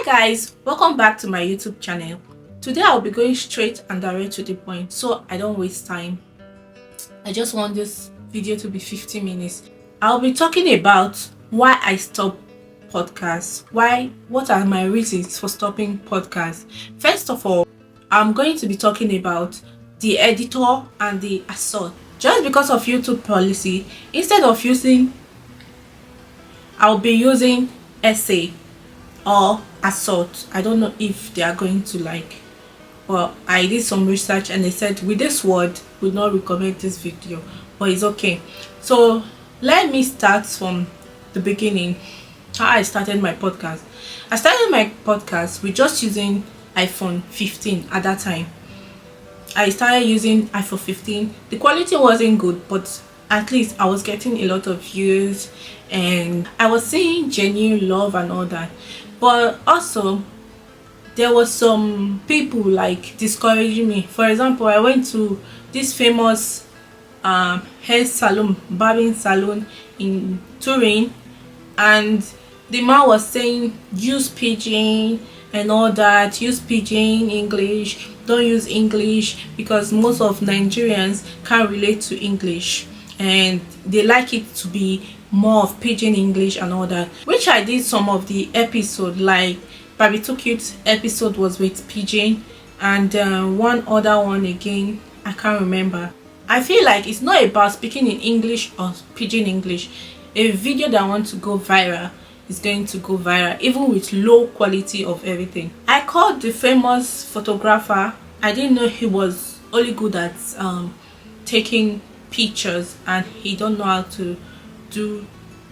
Guys, welcome back to my YouTube channel. Today I'll be going straight and direct to the point so I don't waste time. I just want this video to be 15 minutes. I'll be talking about why I stopped podcasts. What are my reasons for stopping podcasts? First of all, I'm going to be talking about the editor and the assault. Just because of YouTube policy, instead of I'll be using essay or assault. I don't know if they are going to like, but I did some research and they said with this word would not recommend this video, but it's okay. So let me start from the beginning, how I started my podcast. I started my podcast with just using iPhone 15 at that time. I started using iPhone 15. The quality wasn't good, but at least I was getting a lot of views and I was seeing genuine love and all that. But also there was some people like discouraging me. For example, I went to this famous hair salon, barbing salon in Turin, and the man was saying use pidgin and all that, use pidgin English, don't use English because most of Nigerians can't relate to English and they like it to be more of pidgin English and all that, which I did some of the episode. Like Baby Too Cute episode was with pidgin, and one other one again I can't remember. I feel like it's not about speaking in English or pidgin English. A video that wants to go viral is going to go viral even with low quality of everything. I called the famous photographer. I didn't know he was only good at taking pictures and he don't know how to do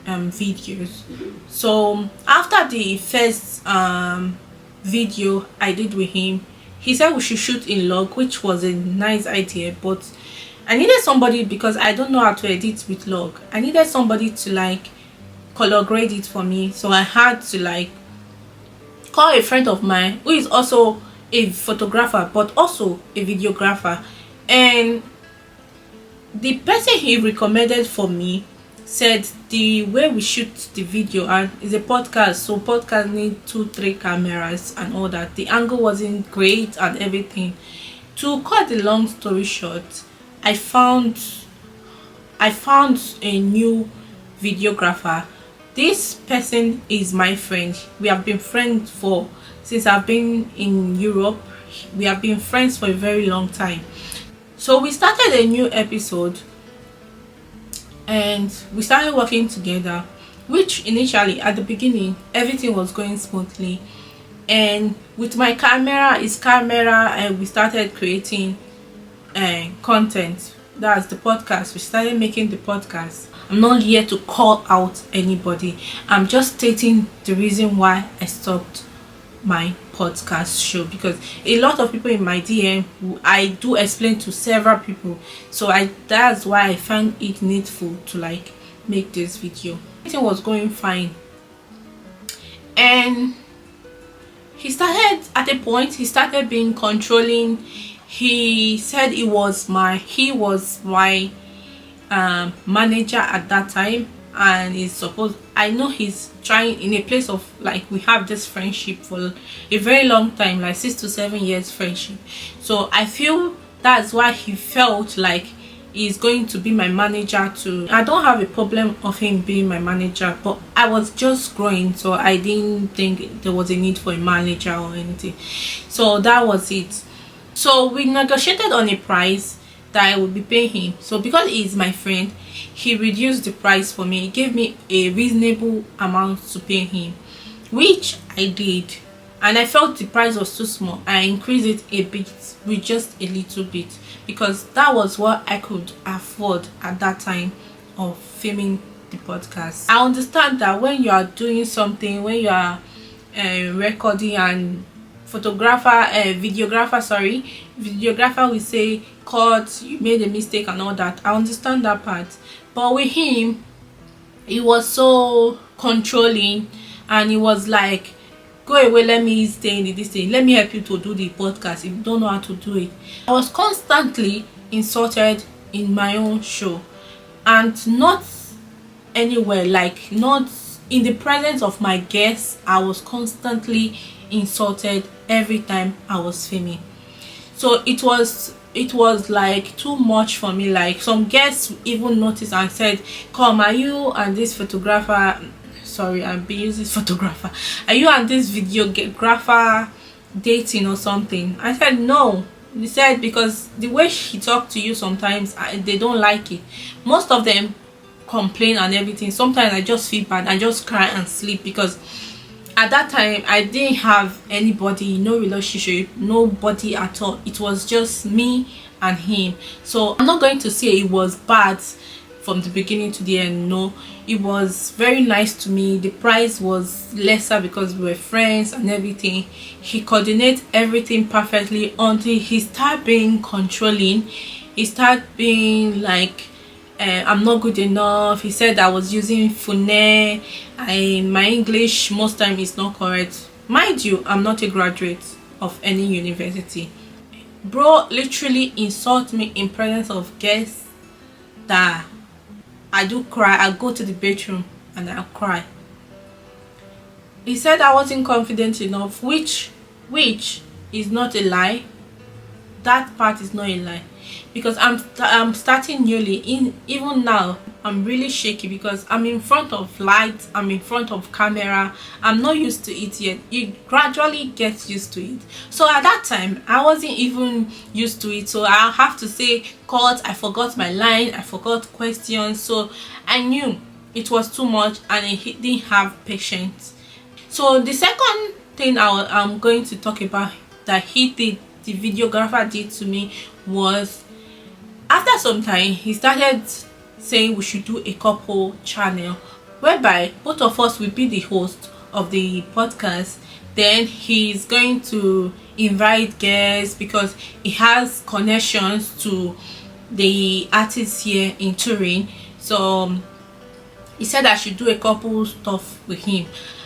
videos. So after the first video I did with him, he said we should shoot in log, which was a nice idea, but I needed somebody because I don't know how to edit with log. I needed somebody to like color grade it for me, so I had to like call a friend of mine who is also a photographer but also a videographer, and the person he recommended for me said the way we shoot the video, and is a podcast, so podcast need 2-3 cameras and all that. The angle wasn't great and everything. To cut the long story short, I found a new videographer. This person is my friend. We have been friends since I've been in Europe. We have been friends for a very long time. So we started a new episode and we started working together, which initially at the beginning everything was going smoothly, and with my camera, and we started creating content. That's the podcast. We started making the podcast. I'm not here to call out anybody. I'm just stating the reason why I stopped my podcast show, because a lot of people in my DM, I do explain to several people, so that's why I found it needful to like make this video. Everything was going fine, and he started being controlling. He said he was my manager at that time, and I know he's trying in a place of like we have this friendship for a very long time, like 6 to 7 years friendship. So I feel that's why he felt like he's going to be my manager too. I don't have a problem of him being my manager, but I was just growing, so I didn't think there was a need for a manager or anything. So that was it. So we negotiated on a price that I would be paying him. So because he's my friend, he reduced the price for me. He gave me a reasonable amount to pay him, which I did, and I felt the price was too small. I increased it a bit, with just a little bit, because that was what I could afford at that time of filming the podcast. I understand that when you are doing something, when you are recording, and videographer will say cut, you made a mistake and all that. I understand that part, but with him, he was so controlling, and he was like, go away, let me stay in this thing, let me help you to do the podcast if you don't know how to do it. I was constantly insulted in my own show, and not anywhere, like not in the presence of my guests. I was constantly insulted every time I was filming. So it was like too much for me. Like some guests even noticed and said, come, are you and this photographer, sorry, I'm being using photographer, are you and this videographer dating or something? I said no. He said because the way she talked to you sometimes, they don't like it. Most of them complain and everything. Sometimes I just feel bad and just cry and sleep, because at that time I didn't have anybody, no relationship, nobody at all. It was just me and him. So I'm not going to say it was bad from the beginning to the end. No, it was very nice to me. The price was lesser because we were friends and everything. He coordinates everything perfectly until he started being controlling. He started being like, I'm not good enough. He said I was using phone. My English most time is not correct. Mind you, I'm not a graduate of any university. Bro literally insult me in presence of guests that I do cry. I go to the bedroom and I cry. He said I wasn't confident enough, which is not a lie. That part is not a lie, because I'm starting newly. Even now I'm really shaky because I'm in front of lights, I'm in front of camera. I'm not used to it yet. You gradually get used to it. So at that time I wasn't even used to it, so I have to say cut, I forgot my line, I forgot questions. So I knew it was too much and he didn't have patience. So the second thing I'm going to talk about that the videographer did to me was, after some time he started saying we should do a couple channel whereby both of us will be the host of the podcast. Then he's going to invite guests because he has connections to the artists here in Turin. So he said I should do a couple stuff with him.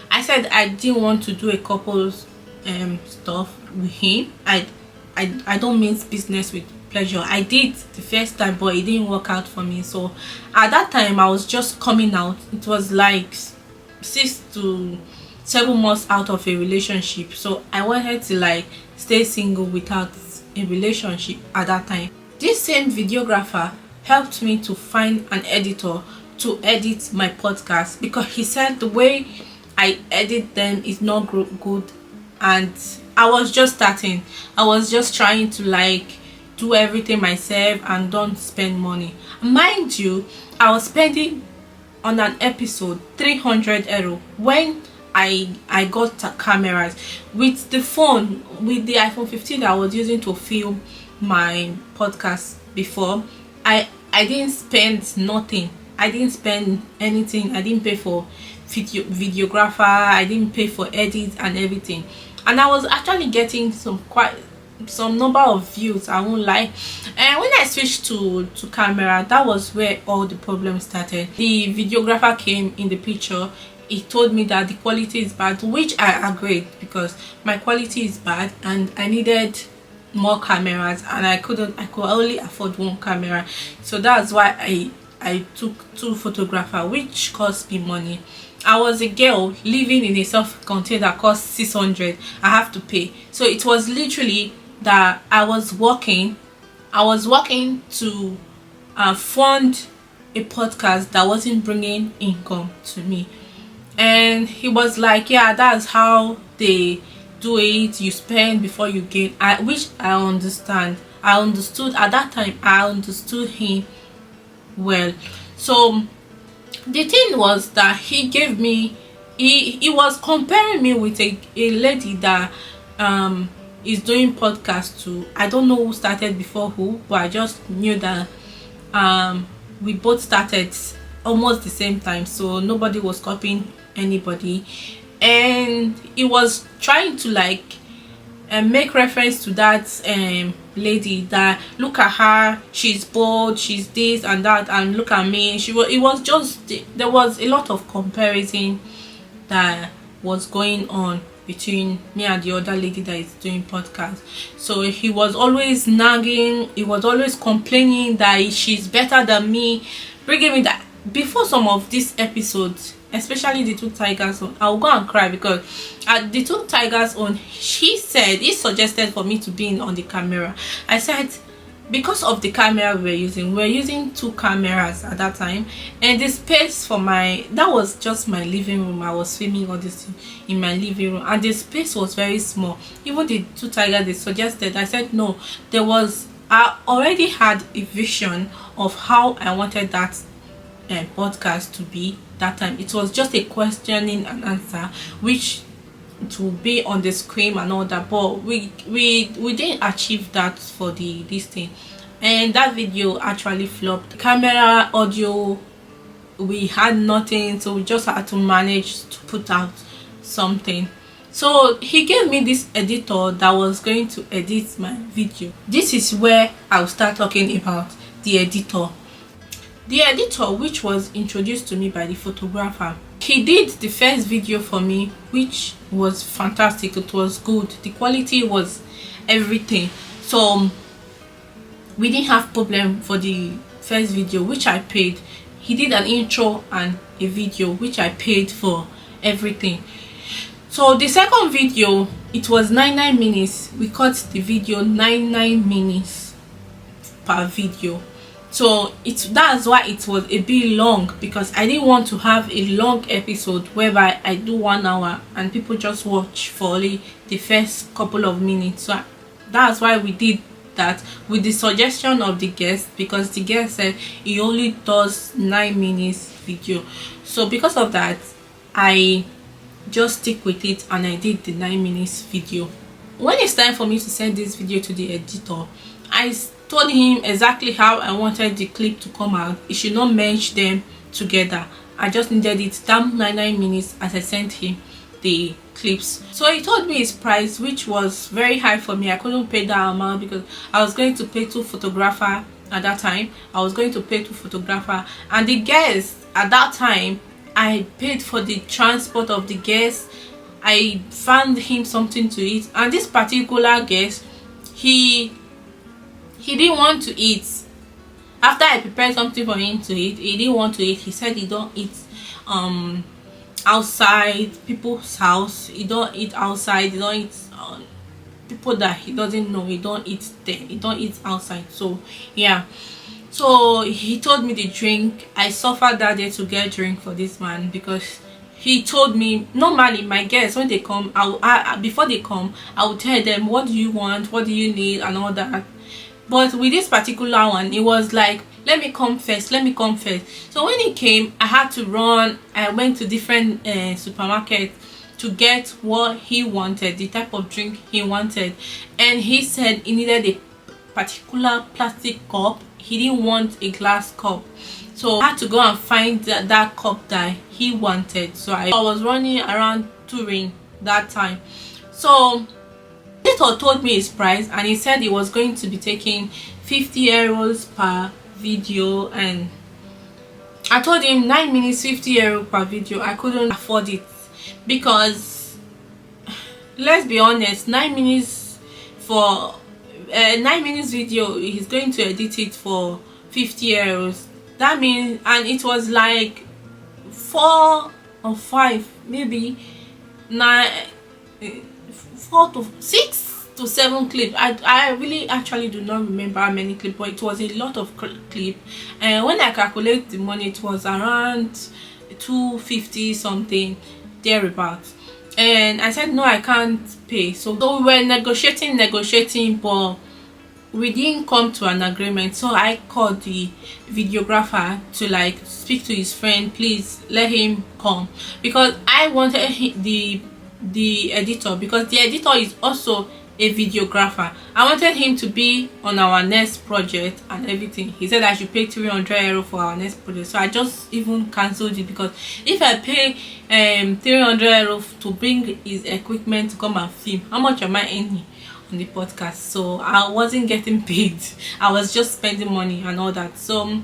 I said I didn't want to do a couple stuff with him. I don't mean business with pleasure. I did the first time, but it didn't work out for me. So at that time I was just coming out. It was like 6 to 7 months out of a relationship, so I wanted to like stay single without a relationship at that time. This same videographer helped me to find an editor to edit my podcast, because he said the way I edit them is not good, and I was just starting. I was just trying to like do everything myself and don't spend money. Mind you, I was spending on an episode 300 euro when I got cameras. With the phone, with the iPhone 15 that I was using to film my podcast before, I didn't spend nothing. I didn't spend anything. I didn't pay for videographer, I didn't pay for edit and everything, and I was actually getting some number of views, I won't lie. And when I switched to camera, that was where all the problems started. The videographer came in the picture. He told me that the quality is bad, which I agreed, because my quality is bad and I needed more cameras, and I could only afford one camera. So that's why I took 2 photographers, which cost me money. I was a girl living in a self-contained that cost 600. I have to pay. So it was literally that I was working to fund a podcast that wasn't bringing income to me. And he was like, yeah, that's how they do it. You spend before you gain. Which I understand. I understood at that time. I understood him well. So the thing was that he gave me, he was comparing me with a lady that is doing podcast too. I don't know who started before who, but I just knew that we both started almost the same time, so nobody was copying anybody. And he was trying to like make reference to that lady, that look at her, she's bold, she's this and that, and look at me, it was just, there was a lot of comparison that was going on between me and the other lady that is doing podcast. So he was always nagging, he was always complaining that she's better than me, bringing me that. Before some of these episodes especially the Two Tigers one. I'll go and cry because at the Two Tigers one, he suggested for me to be in on the camera. I said, because of the camera we're using 2 cameras at that time, and the space for that was just my living room. I was filming all this in my living room, and the space was very small. Even the Two Tigers, they suggested, I said no. I already had a vision of how I wanted that podcast to be. That time it was just a questioning and answer, which it will be on the screen and all that, but we didn't achieve that for this thing, and that video actually flopped. Camera, audio, we had nothing, so we just had to manage to put out something. So he gave me this editor that was going to edit my video. This is where I'll start talking about the editor. The editor, which was introduced to me by the photographer, he did the first video for me, which was fantastic. It was good, the quality was everything, so we didn't have problem for the first video, which I paid. He did an intro and a video, which I paid for everything. So the second video, it was 99 minutes. We cut the video 99 minutes per video. So that's why it was a bit long, because I didn't want to have a long episode whereby I do 1 hour and people just watch for only the first couple of minutes. So that's why we did that with the suggestion of the guest, because the guest said he only does 9 minutes video. So because of that, I just stick with it and I did the 9 minutes video. When it's time for me to send this video to the editor, I told him exactly how I wanted the clip to come out. It should not merge them together. I just needed it down 9 minutes as I sent him the clips. So he told me his price, which was very high for me. I couldn't pay that amount because I was going to pay 2 photographers at that time. I was going to pay 2 photographers, and the guest at that time, I paid for the transport of the guest. I found him something to eat, and this particular guest, he didn't want to eat. After I prepared something for him to eat, he didn't want to eat. He said he don't eat outside people's house. He don't eat outside. He don't eat people that he doesn't know. He don't eat there. He don't eat outside. So yeah, so he told me the drink. I suffered that day to get drink for this man, because he told me normally my guests, when they come, before they come, I will tell them, what do you want, what do you need, and all that. But with this particular one, it was like, let me come first. So when he came, I had to run. I went to different supermarkets to get what he wanted, the type of drink he wanted, and he said he needed a particular plastic cup. He didn't want a glass cup, so I had to go and find that cup that he wanted. So I was running around touring that time. So editor told me his price, and he said he was going to be taking 50 euros per video, and I told him 9 minutes 50 euros per video. I couldn't afford it, because let's be honest, 9 minutes for 9 minutes video, he's going to edit it for 50 euros. That means, and it was like 4 or 5, maybe 4 to 6 to 7 clips. I really actually do not remember how many clips, but it was a lot of clip. And when I calculate the money, it was around 250 something thereabouts. And I said no, I can't pay. So we were negotiating, but we didn't come to an agreement. So I called the videographer to like speak to his friend, please let him come, because I wanted the editor, because the editor is also a videographer. I wanted him to be on our next project and everything. He said I should pay 300 euro for our next project, so I just even cancelled it, because if I pay 300 euro to bring his equipment to come and film, how much am I earning on the podcast? So I wasn't getting paid. I was just spending money and all that. So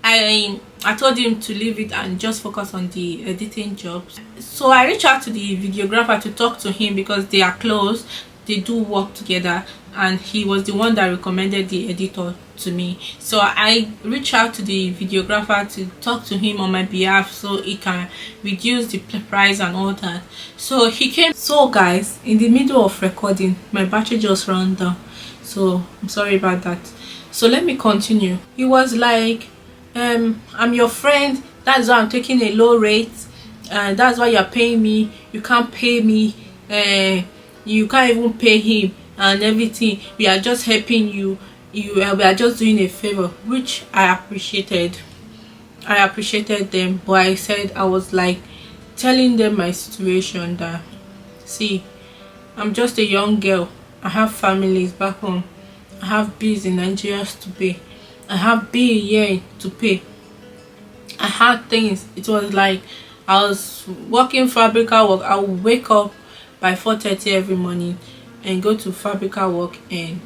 I told him to leave it and just focus on the editing jobs. So I reached out to the videographer to talk to him, because they are close. they do work together, and he was the one that recommended the editor to me. So I reached out to the videographer to talk to him on my behalf so he can reduce the price and all that. So he came. So guys, in the middle of recording, my battery just ran down, so I'm sorry about that. So let me continue. He was like, I'm your friend, that's why I'm taking a low rate, and that's why you're paying me. You can't pay me, you can't even pay him and everything. We are just helping you. We are just doing a favor, which I appreciated. I appreciated them, but I said, I was like telling them my situation, that see, I'm just a young girl. I have families back home. I have bills in Nigeria to pay. I have bill here to pay. I had things. It was like I was working fabrica work. I would wake up by 4:30 every morning and go to fabrica work and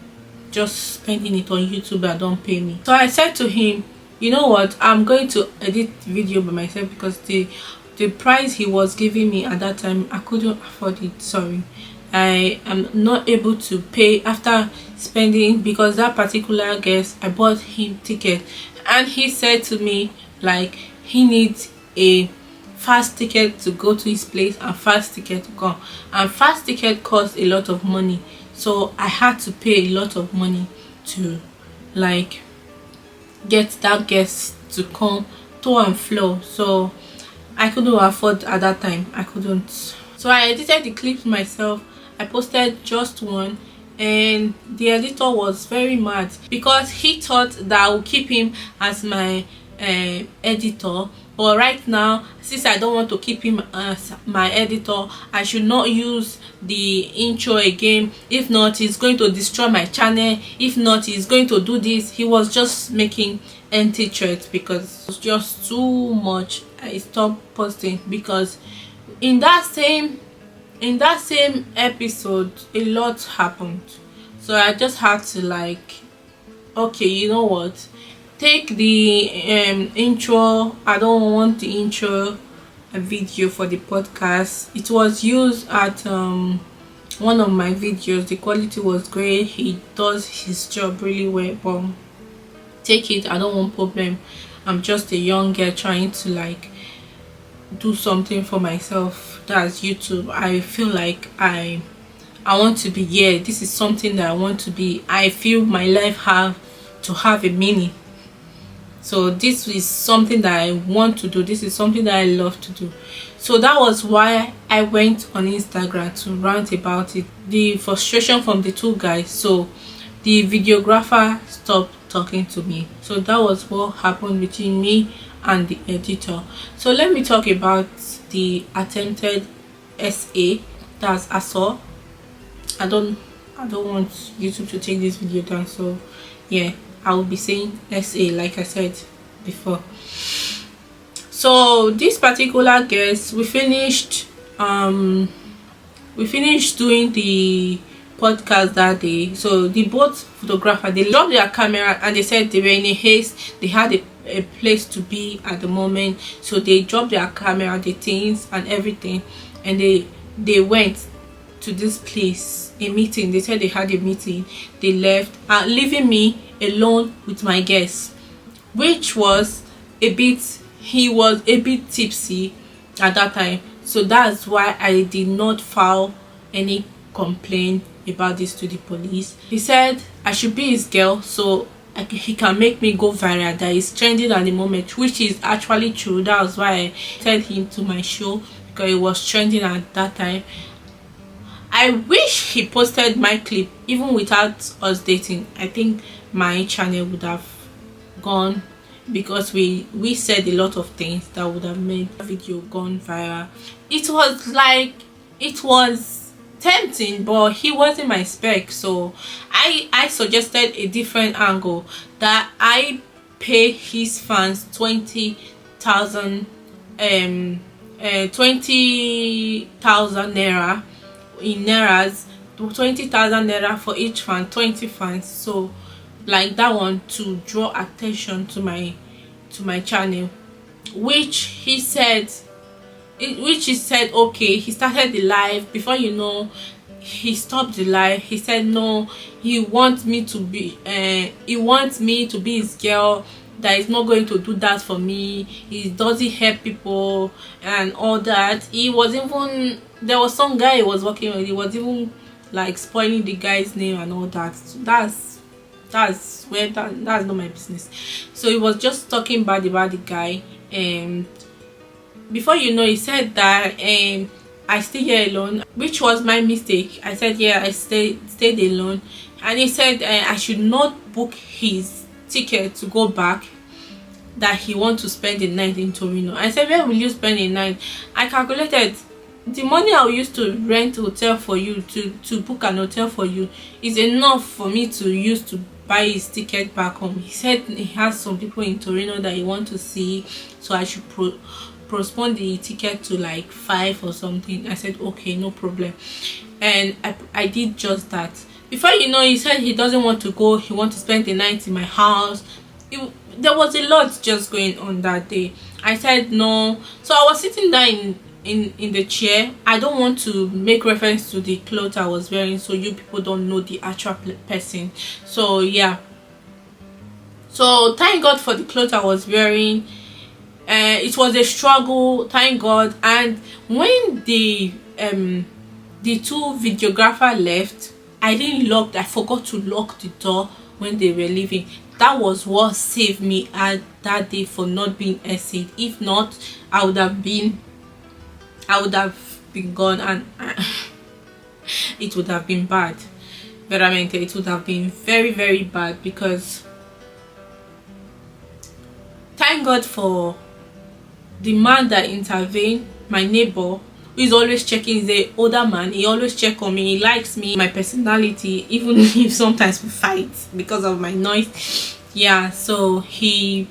just spending it on YouTube that don't pay me. So I said to him, you know what, I'm going to edit video by myself, because the price he was giving me at that time, I couldn't afford it. Sorry, I am not able to pay after spending, because that particular guest, I bought him ticket, and he said to me like he needs a fast ticket to go to his place and fast ticket to come, and fast ticket costs a lot of money. So I had to pay a lot of money to like get that guest to come to and flow. So I couldn't afford at that time. I couldn't. So I edited the clips myself. I posted just one, and the editor was very mad because he thought that I would keep him as my editor. But right now, since I don't want to keep him as my editor, I should not use the intro again. If not, he's going to destroy my channel. If not, he's going to do this. He was just making empty threats because it was just too much. I stopped posting because in that same episode, a lot happened. So I just had to like, okay, you know what, take the intro. I don't want the intro video for the podcast. It was used at one of my videos. The quality was great. He does his job really well, but take it. I don't want problem. I'm just a young girl trying to like do something for myself. That's YouTube. I feel like I want to be here. This is something that I want to be. I feel my life have to have a meaning. So this is something that I want to do. This is something that I love to do. So that was why I went on Instagram to rant about it, the frustration from the two guys. So the videographer stopped talking to me. So that was what happened between me and the editor. So let me talk about the attempted SA, that's assault. I don't want YouTube to take this video down, so yeah, I will be saying SA like I said before. So this particular guest, we finished doing the podcast that day. So the both photographer, they dropped their camera and they said they were in a haste. They had a place to be at the moment, so they dropped their camera, the things and everything, and they went to this place, a meeting. They said they had a meeting. They left, leaving me alone with my guest, which was he was a bit tipsy at that time. So that's why I did not file any complaint about this to the police. He said I should be his girl, so he can make me go viral, that is trending at the moment, which is actually true. That was why I sent him to my show, because it was trending at that time. I wish he posted my clip even without us dating. I think my channel would have gone, because we said a lot of things that would have made the video gone viral. It was tempting, but he wasn't my spec. So I suggested a different angle, that I pay his fans 20,000 naira in nairas, 20,000 naira for each fan, 20 fans. So like that one, to draw attention to my channel, which he said okay. He started the live. Before you know, he stopped the lie. He said no, he wants me to be his girl, that he's not going to do that for me, he doesn't help people and all that. He was even, there was some guy he was working with, he was even like spoiling the guy's name and all that. So that's where that's not my business. So he was just talking bad about the guy, and before you know, he said that I stay here alone, which was my mistake. I said yeah, I stayed alone, and he said I should not book his ticket to go back, that he want to spend the night in Torino. I said, where will you spend the night? I calculated the money I will use to rent a hotel for you, to book an hotel for you, is enough for me to use to buy his ticket back home. He said he has some people in Torino that he want to see, so I should postpone the ticket to like 5 or something. I said okay, no problem, and I did just that. Before you know, he said he doesn't want to go, he wants to spend the night in my house. There was a lot just going on that day. I said no. So I was sitting down in the chair. I don't want to make reference to the clothes I was wearing, so you people don't know the actual person. So yeah, so thank God for the clothes I was wearing. It was a struggle, thank God. And when the two videographer left, I forgot to lock the door when they were leaving. That was what saved me at that day for not being essayed. If not, I would have been gone, and it would have been bad. Veramente, it would have been very, very bad, because thank God for the man that intervened, my neighbor, who is always checking. He's an older man, he always check on me, he likes me, my personality, even if sometimes we fight because of my noise. Yeah, so he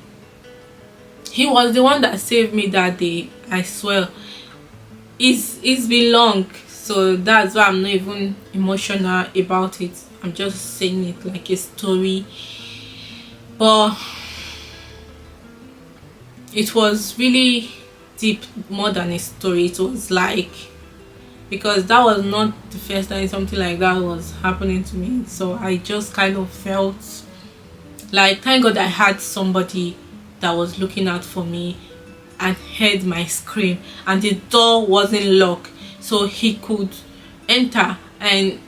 was the one that saved me that day. I swear, it's been long, so that's why I'm not even emotional about it. I'm just saying it like a story, but it was really deep, more than a story. It was like, because that was not the first time something like that was happening to me, so I just kind of felt like, thank God I had somebody that was looking out for me and heard my scream, and the door wasn't locked, so he could enter, and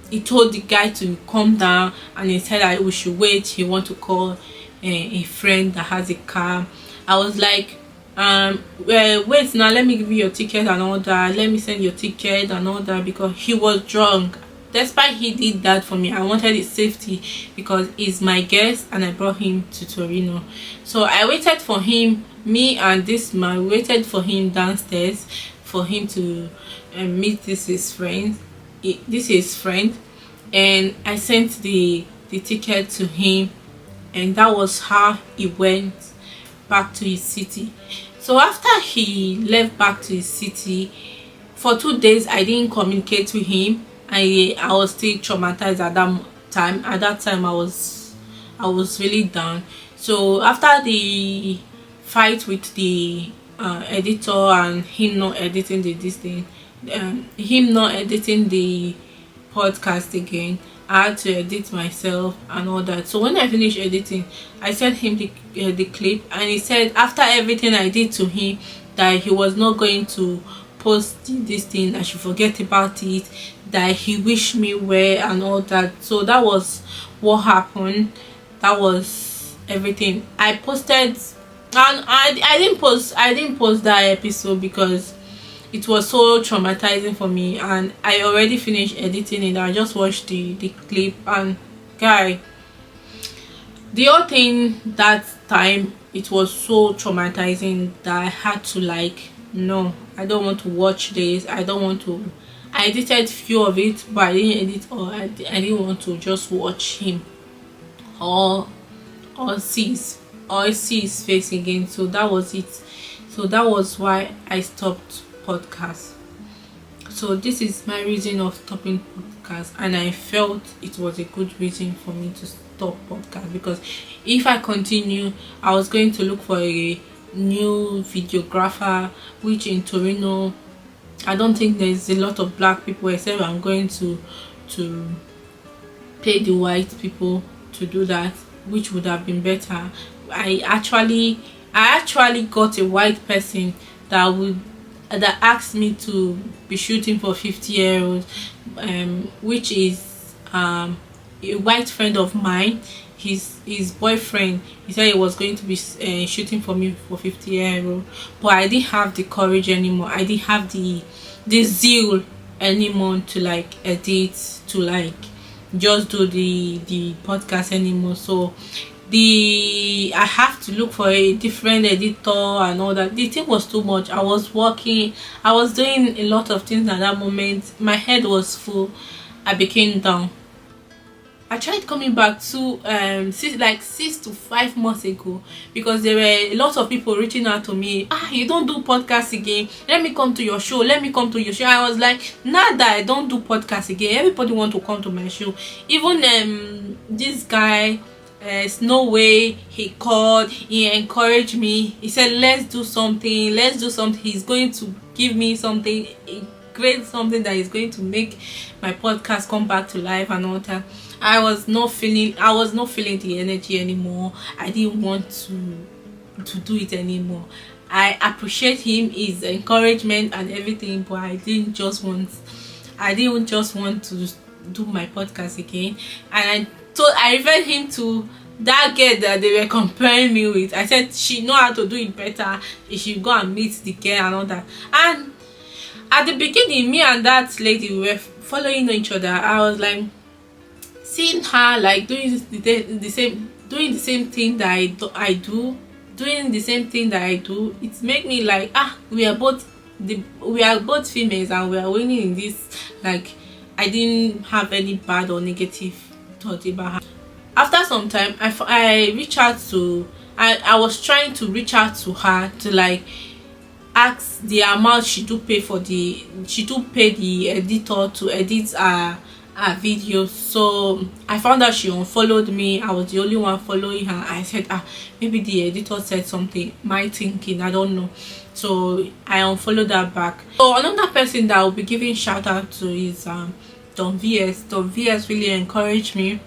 he told the guy to calm down, and he said we should wait, he want to call a friend that has a car. I was like, wait now, let me give you your ticket and all that, let me send your ticket and all that, because he was drunk. Despite he did that for me, I wanted his safety, because he's my guest and I brought him to Torino. So I waited for him, me and this man waited for him downstairs for him to meet his friend, and I sent the ticket to him, and that was how he went back to his city. So after he left back to his city, for 2 days I didn't communicate with him. I was still traumatized at that time. At that time I was really down. So after the fight with the editor and him not editing the podcast again, I had to edit myself and all that. So when I finished editing, I sent him the clip, and he said after everything I did to him, that he was not going to post this thing, I should forget about it, that he wished me well and all that. So that was what happened. That was everything. I posted, and I didn't post that episode because it was so traumatizing for me, and I already finished editing it. I just watched the clip, and guy, the whole thing that time, it was so traumatizing that I had to like, no, I don't want to watch this, I don't want to. I edited few of it, but I didn't edit all. I didn't want to just watch him or see his face again. So that was it. So that was why I stopped podcast. So this is my reason of stopping podcast, and I felt it was a good reason for me to stop podcast, because if I continue, I was going to look for a new videographer, which in Torino I don't think there's a lot of black people, except I'm going to pay the white people to do that, which would have been better. I actually got a white person that asked me to be shooting for 50 euros, which is a white friend of mine. His boyfriend, he said he was going to be shooting for me for 50 euros, but I didn't have the courage anymore. I didn't have the zeal anymore to like edit, to like just do the podcast anymore. So I have to look for a different editor and all that. The thing was too much. I was working, I was doing a lot of things at that moment. My head was full. I became down. I tried coming back to 6 to 5 months ago, because there were a lot of people reaching out to me. You don't do podcast again, let me come to your show, let me come to your show. I was like, now that I don't do podcast again, everybody want to come to my show. Even this guy, Snow Way, he called, he encouraged me, he said let's do something, he's going to give me something, great, something that is going to make my podcast come back to life and all that. I was not feeling the energy anymore. I didn't want to do it anymore. I appreciate him, his encouragement and everything, but I didn't just want to do my podcast again. And I referred him to that girl that they were comparing me with. I said she know how to do it better, she should go and meet the girl and all that. And at the beginning, me and that lady were following each other. I was like, seeing her like doing the same thing that I do, it made me like, we are both females and we are winning in this. Like, I didn't have any bad or negative thought about her. After some time, I reached out to, I was trying to reach out to her to like ask the amount she do pay the editor to edit her videos. So I found out she unfollowed me. I was the only one following her. I said, maybe the editor said something, my thinking, I don't know. So I unfollowed her back. So another person that I will be giving shout out to is Don VS. Don VS really encouraged me.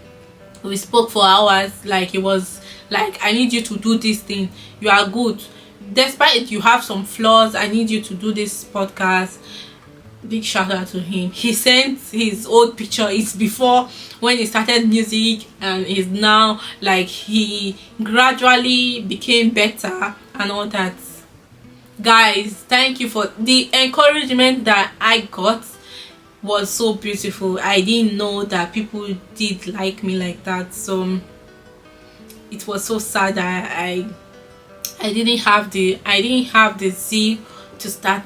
We spoke for hours. Like, it was like, I need you to do this thing, you are good, despite you have some flaws, I need you to do this podcast. Big shout out to him. He sent his old picture. It's before when he started music, and is now like he gradually became better and all that. Guys, thank you for the encouragement that I got. Was so beautiful. I didn't know that people did like me like that. So it was so sad that I didn't have the zeal to start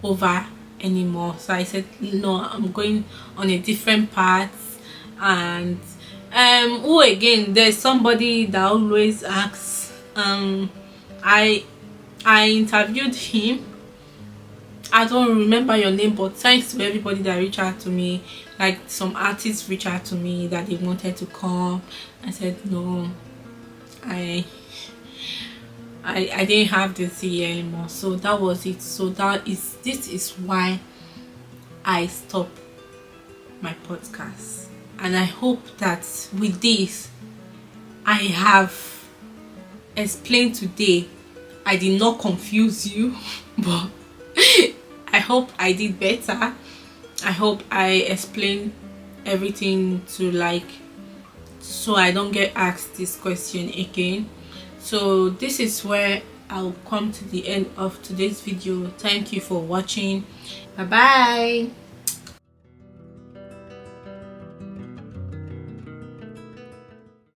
over anymore. So I said, no, I'm going on a different path. And there's somebody that always asks. I interviewed him. I don't remember your name, but thanks to everybody that reached out to me. Like, some artists reached out to me that they wanted to come. I said no, I didn't have the zeal anymore. So that was it. So this is why I stopped my podcast. And I hope that with this I have explained today, I did not confuse you, but I hope I did better. I hope I explained everything to like, so I don't get asked this question again. So this is where I'll come to the end of today's video. Thank you for watching. Bye bye.